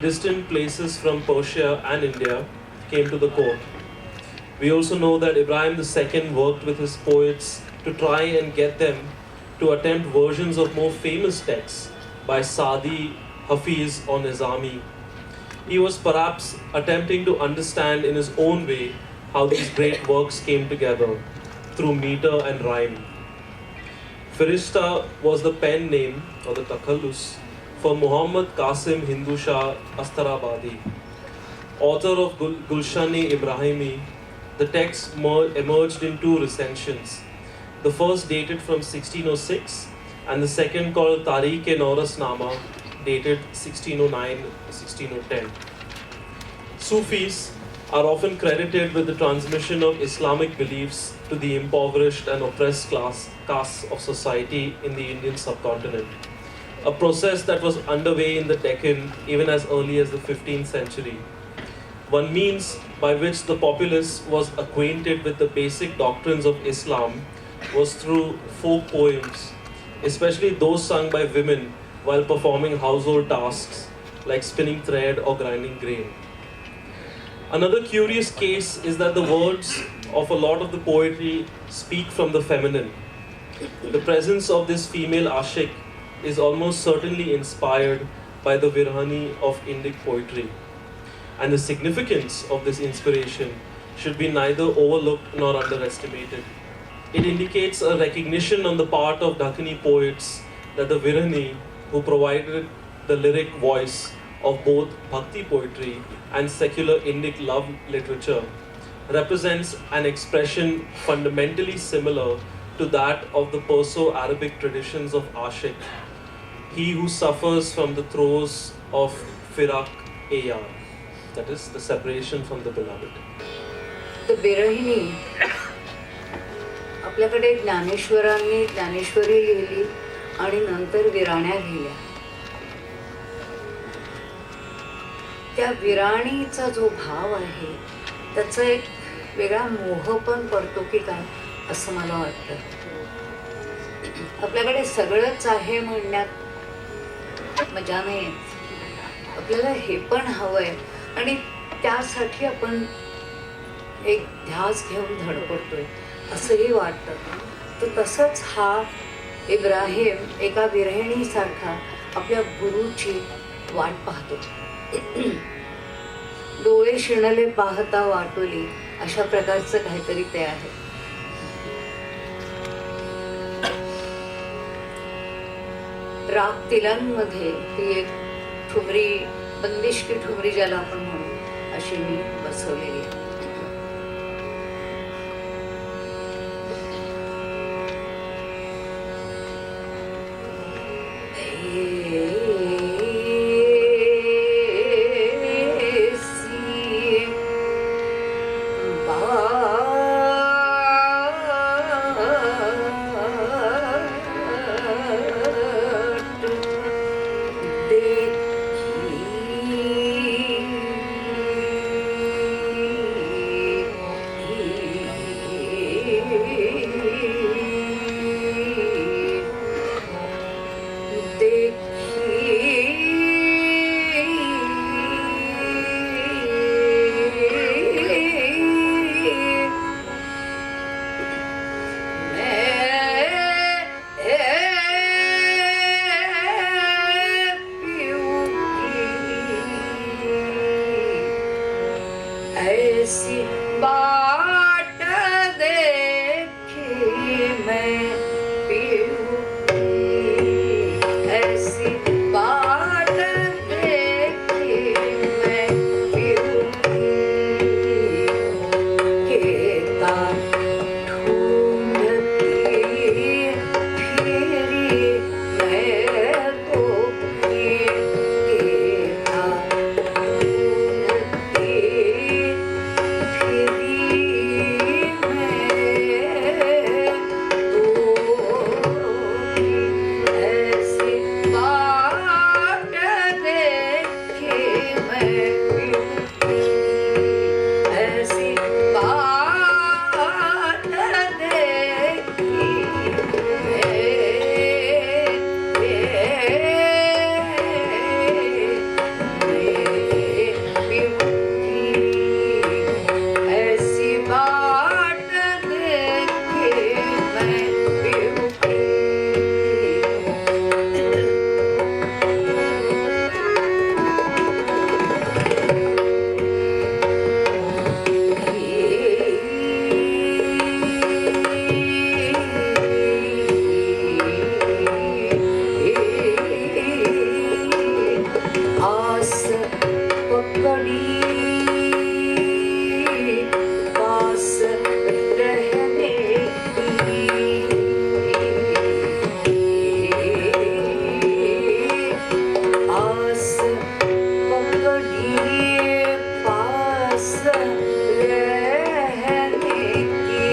distant places from Persia and India came to the court. We also know that Ibrahim II worked with his poets to try and get them to attempt versions of more famous texts by Sadi, Hafiz, or Nizami. He was perhaps attempting to understand in his own way how these great works came together through meter and rhyme. Firishta was the pen name or the takhallus for Muhammad Qasim Hindu Shah Astarabadi, author of Gulshani Ibrahimi. The text emerged in two recensions. The first dated from 1606 and the second called Tariq-e Nama dated 1609-1610. Sufis are often credited with the transmission of Islamic beliefs to the impoverished and oppressed castes of society in the Indian subcontinent, a process that was underway in the Deccan even as early as the 15th century. One means by which the populace was acquainted with the basic doctrines of Islam was through folk poems, especially those sung by women while performing household tasks like spinning thread or grinding grain. Another curious case is that the words of a lot of the poetry speak from the feminine. The presence of this female ashik is almost certainly inspired by the Virhani of Indic poetry. And the significance of this inspiration should be neither overlooked nor underestimated. It indicates a recognition on the part of Dakkani poets that the Virhani, who provided the lyric voice of both bhakti poetry and secular Indic love literature, represents an expression fundamentally similar to that of the Perso-Arabic traditions of Ashik, he who suffers from the throes of Firak Ayar, that is, the separation from the beloved. The Virahini, आपल्याकडे ज्ञानेश्वरांनी ज्ञानेश्वरी लिहिली आणि नंतर विराण्या लिहिल्या. त्या विराणीचा जो भाव आहे त्याचा एक वेगळा मोह पण पडतो की काय असं मला वाटतं. आपल्याकडे सगळंच आहे म्हणण्यात मजा नाही, आपल्याला हे पण हवंय आणि त्यासाठी आपण एक ध्यास घेऊन धडपडतोय असंही वाटतं. तर तसंच हा इब्राहिम एका विरहिणीसारखा आपल्या गुरुची वाट पाहतो. डोळे शिणले पाहता वाटोली अशा प्रकारचं काहीतरी ते आहे. राग तिलांमध्ये ती एक ठुमरी, बंदिशकी ठुमरी ज्याला आपण म्हणू, अशी मी बसवलेली आहे. ऐसी बाट देखी मैं पीऊँ की, ऐसी बाट देखी मैं पीऊँ की, केता ढूंढती फिरी मैं तो केता पकड़ी पास रहने की आस पकड़ी पास रहने की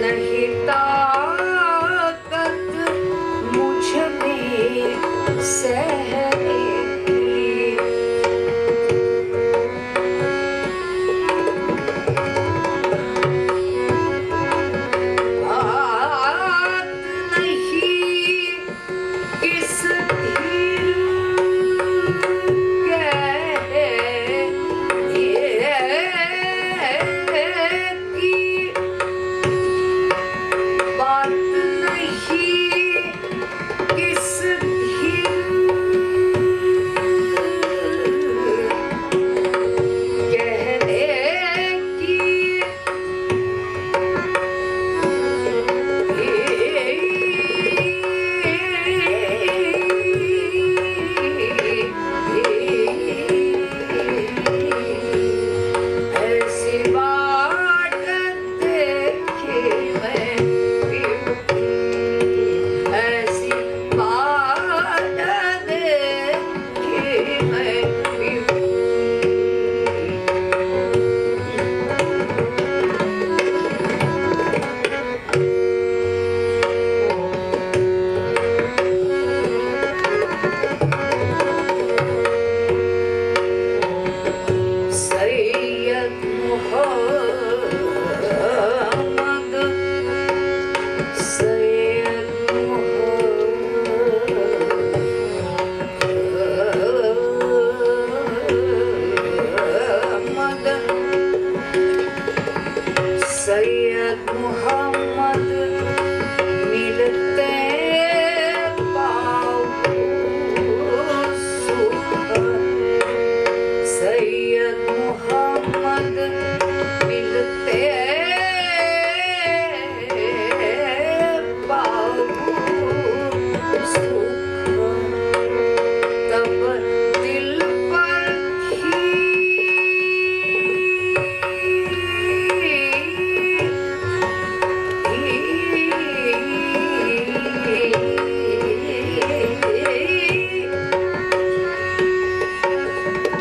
नहीं ताकत मुझ में सहने की बात नहीं किस धीर की बात नहीं किस धीर कहने की ऐसी बात देखी मैं भी ऐसी बात देखी मैं भी सैयद मोहम्मद सैयद मोहम्मद सैयद मोहम्मद मिलते पाओ सुख सैयद मोहम्मद मिलते पाओ सुख तब दिल पर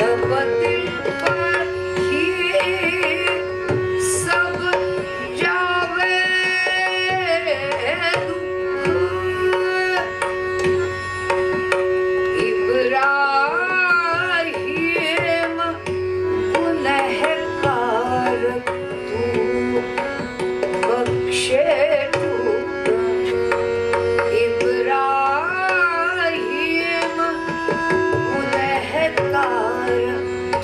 तब दिल पर सब जावे दुख इब्राहिम गुनहगार तू बख्शे दुख इब्राहिम गुनहगार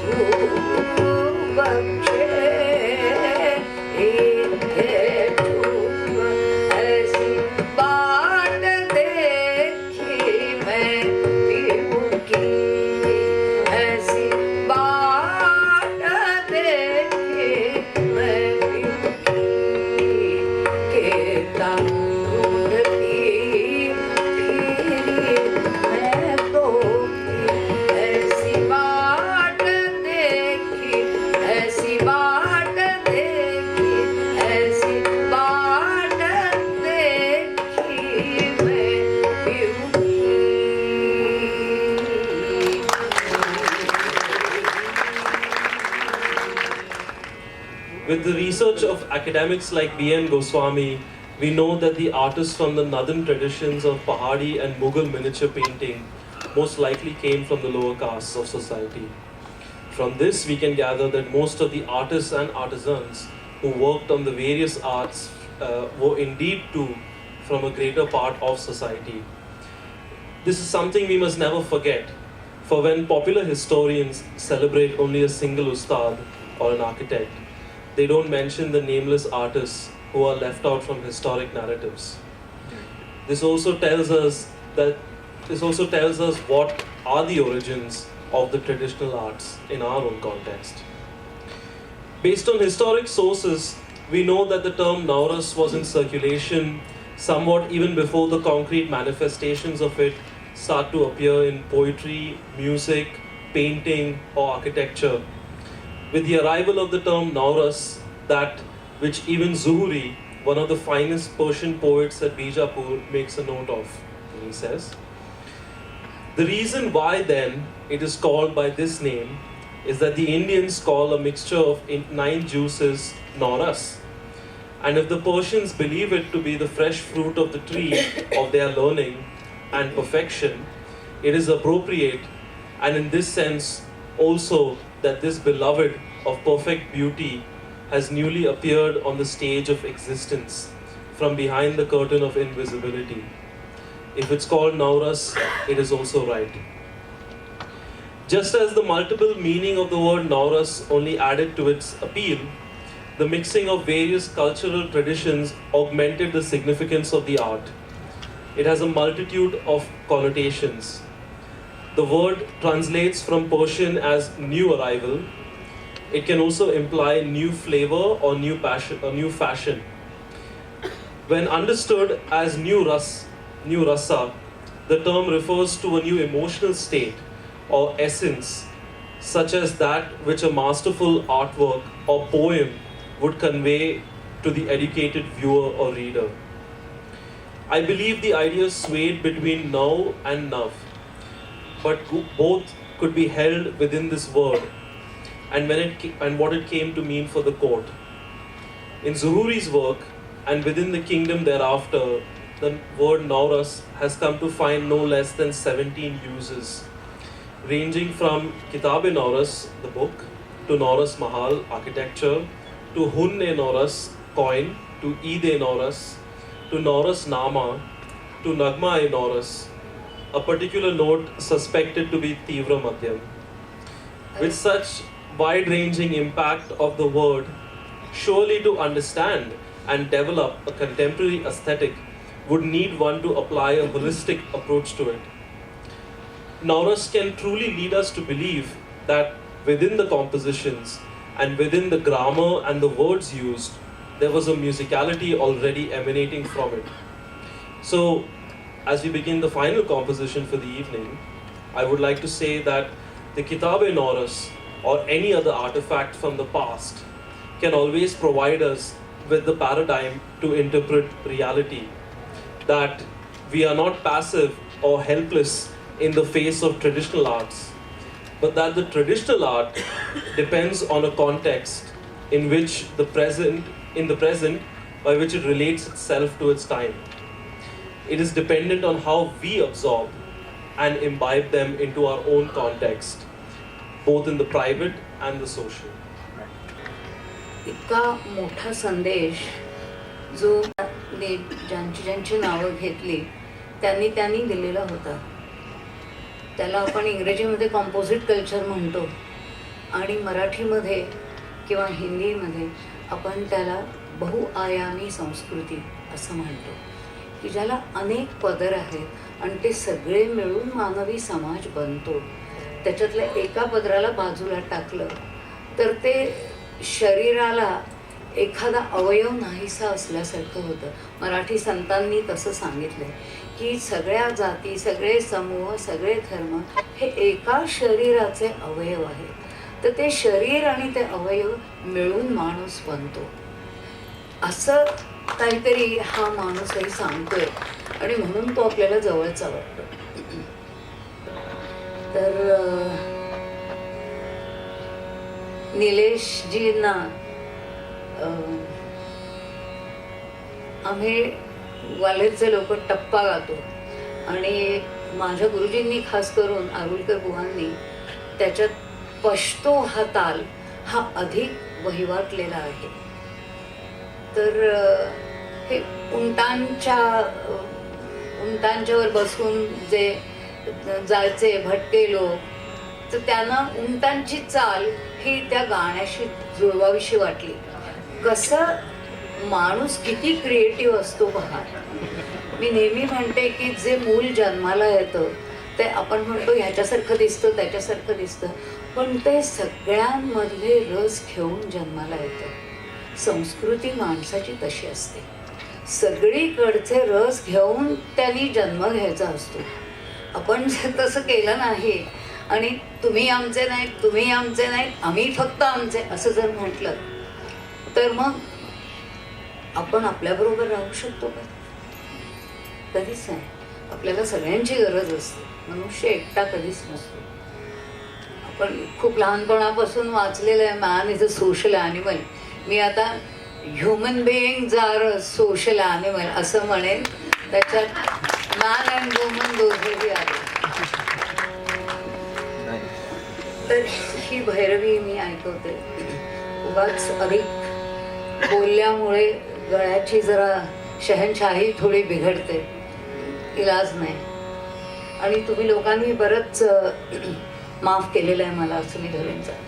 तू बख्शे दुख ऐसी बात देखी मैं पीहू की ऐसी बात देखी मैं पीहू की कहता ढूंढती फिरी मैं तो ऐसी बात देखी ऐसी बात देखी ऐसी बात देखी मैं पीहू की With the research of academics like B.N. Goswami, we know that the artists from the northern traditions of Pahadi and Mughal miniature painting most likely came from the lower castes of society. From this, we can gather that most of the artists and artisans who worked on the various arts were indeed too from a greater part of society. This is something we must never forget, for when popular historians celebrate only a single ustad or an architect, they don't mention the nameless artists who are left out from historic narratives. This also tells us what are the origins of the traditional arts in our own context. Based on historic sources, we know that the term Nauras was in circulation somewhat even before the concrete manifestations of it start to appear in poetry, music, painting, or architecture. With the arrival of the term Nauras, that which even Zuhri, one of the finest Persian poets at Bijapur, makes a note of. And he says, the reason why then it is called by this name is that the Indians call a mixture of 9 juices Nauras. And if the Persians believe it to be the fresh fruit of the tree of their learning and perfection, it is appropriate, and in this sense also, that this beloved of perfect beauty has newly appeared on the stage of existence from behind the curtain of invisibility. If it's called Nauras, it is also right. Just as the multiple meaning of the word Nauras only added to its appeal, the mixing of various cultural traditions augmented the significance of the art. It has a multitude of connotations. The word translates from Persian as new arrival. It can also imply new flavor or new passion or new fashion. When understood as new rasa, the term refers to a new emotional state or essence, such as that which a masterful artwork or poem would convey to the educated viewer or reader. I believe the idea swayed between now and nav, but both could be held within this word and what it came to mean for the court. In Zuhuri's work and within the kingdom thereafter, the word Nauras has come to find no less than 17 uses, ranging from Kitab-e-Nauras, the book, to Nauras Mahal, architecture, to Hun-e-Nauras, coin, to Eid-e-Nauras, to Nauras Nama, to Nagma-e-Nauras, a particular note suspected to be Tivra Madhyam. With such wide-ranging impact of the word, surely to understand and develop a contemporary aesthetic would need one to apply a holistic approach to it. Nauras can truly lead us to believe that within the compositions and within the grammar and the words used, there was a musicality already emanating from it. So, as we begin the final composition for the evening, I would like to say that the Kitab-e-Nauras or any other artifact from the past can always provide us with the paradigm to interpret reality. That we are not passive or helpless in the face of traditional arts, but that the traditional art depends on a context in which the present by which it relates itself to its time. It is dependent on how we absorb and imbibe them into our own context, both in the private and the social. इतका मोठा संदेश जो ज्यांची नावं घेतली त्यांनी दिलेला होता. त्याला आपण इंग्रजीमध्ये कॉम्पोजिट कल्चर म्हणतो आणि मराठीमध्ये किंवा हिंदीमध्ये आपण त्याला बहुआयामी संस्कृती असं म्हणतो, की ज्याला अनेक पदर आहेत आणि ते सगळे मिळून मानवी समाज बनतो. त्याच्यातल्या एका पदराला बाजूला टाकलं तर ते शरीराला एखादा अवयव नाहीसा असल्यासारखं होतं. मराठी संतांनी तसं सांगितलं की सगळ्या जाती, सगळे समूह, सगळे धर्म हे एका शरीराचे अवयव आहेत. तर ते शरीर आणि ते अवयव मिळून माणूस बनतो असं काहीतरी हा माणूसही सांगतोय आणि म्हणून तो आपल्याला जवळचा वाटतो. तर निलेशजींना आम्ही ग्वाल्हेरचे लोक टप्पा गातो आणि माझ्या गुरुजींनी खास करून आरुलकर बुवांनी त्याच्यात पश्तो हा ताल हा अधिक वहिवाटलेला आहे. तर हे उंटांच्यावर बसून जे जायचे भटके लोक, तर त्यांना उंटांची चाल ही त्या गाण्याशी जुळवावीशी वाटली. कसं माणूस किती क्रिएटिव्ह असतो बघा. मी नेहमी म्हणते की जे मूल जन्माला येतं ते आपण म्हणतो ह्याच्यासारखं दिसतं त्याच्यासारखं दिसतं, पण ते सगळ्यांमधले रस घेऊन जन्माला येतं. संस्कृती माणसाची तशी असते, सगळीकडचे रस घेऊन त्यांनी जन्म घ्यायचा असतो. आपण जर तसं केलं नाही आणि तुम्ही आमचे नाहीत, तुम्ही आमचे नाहीत, आम्ही फक्त आमचे असं जर म्हटलं तर मग आपण आपल्याबरोबर राहू शकतो का? कधीच नाही. आपल्याला सगळ्यांची गरज असते. मनुष्य एकटा कधीच नसतो. आपण खूप लहानपणापासून वाचलेलं आहे man is a social animal. मी आता human beings are a social animal असं म्हणेन. त्याच्यात मॅन अँड वुमन दोघेही आले. तर ही भैरवी मी ऐकवते. उगाच अधिक बोलल्यामुळे गळ्याची जरा शहनशाही थोडी बिघडते. इलाज नाही. आणि तुम्ही लोकांनी बरंच माफ केलेलं आहे मला असं मी धरून जाते.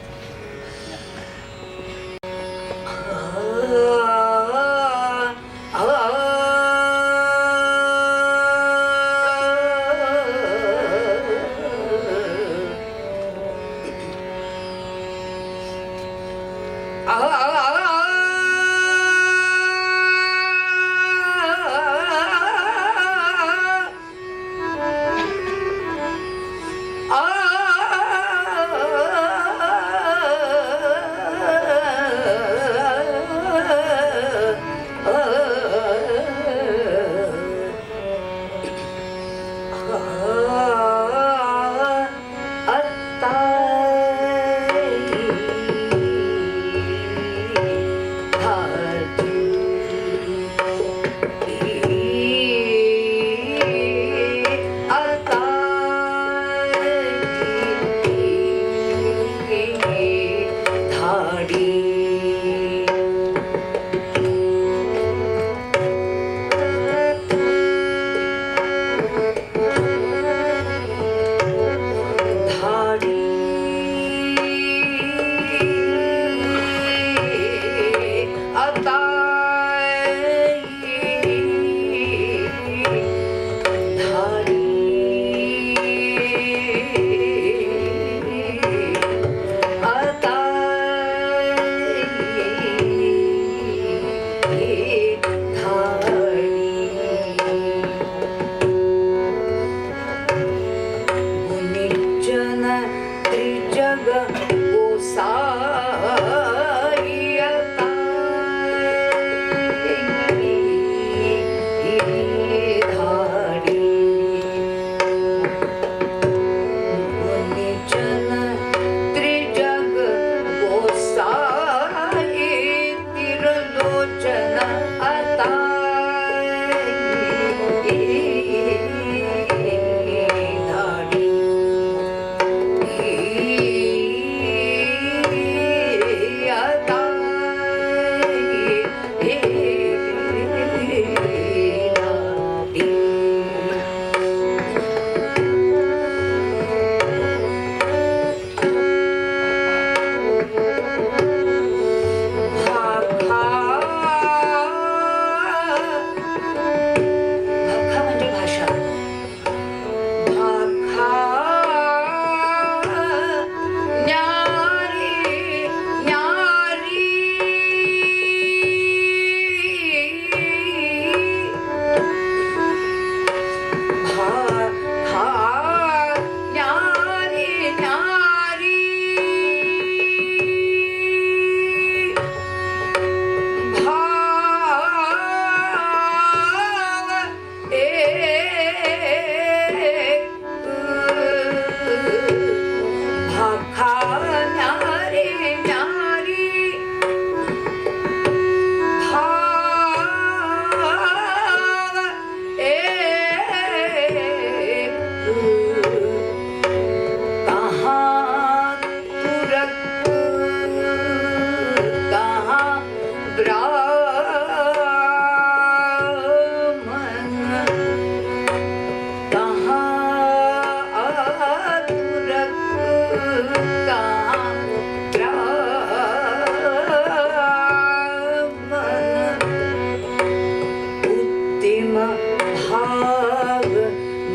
भाग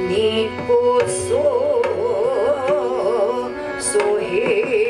नीको सो सोहे